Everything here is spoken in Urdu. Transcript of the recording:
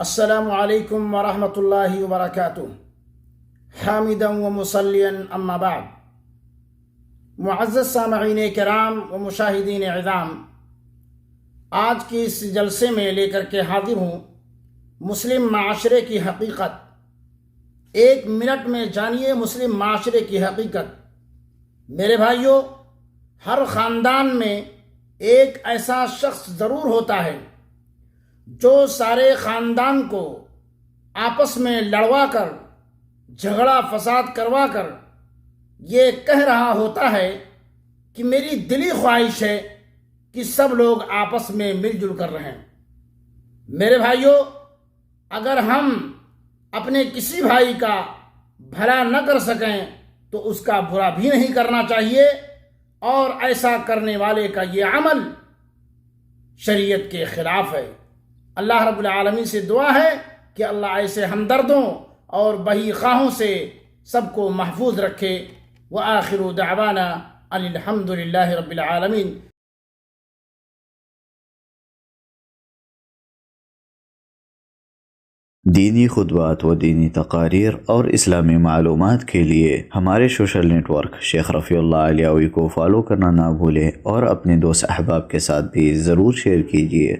السلام علیکم ورحمۃ اللہ وبرکاتہ۔ حامدا و مصلیا اما بعد۔ معزز سامعین کرام و مشاہدین عظام، آج کی اس جلسے میں لے کر کے حاضر ہوں مسلم معاشرے کی حقیقت۔ 1 منٹ میں جانیے مسلم معاشرے کی حقیقت۔ میرے بھائیوں، ہر خاندان میں ایک ایسا شخص ضرور ہوتا ہے جو سارے خاندان کو آپس میں لڑوا کر، جھگڑا فساد کروا کر یہ کہہ رہا ہوتا ہے کہ میری دلی خواہش ہے کہ سب لوگ آپس میں مل جل کر رہیں۔ میرے بھائیوں، اگر ہم اپنے کسی بھائی کا بھلا نہ کر سکیں تو اس کا برا بھی نہیں کرنا چاہیے، اور ایسا کرنے والے کا یہ عمل شریعت کے خلاف ہے۔ اللہ رب العالمین سے دعا ہے کہ اللہ ایسے ہمدردوں اور بہی خواہوں سے سب کو محفوظ رکھے۔ وآخر دعوانا ان الحمد للہ رب العالمین۔ دینی خطبات و دینی تقاریر اور اسلامی معلومات کے لیے ہمارے سوشل نیٹ ورک شیخ رفیع اللہ علیوی کو فالو کرنا نہ بھولیں، اور اپنے دوست احباب کے ساتھ بھی ضرور شیئر کیجیے۔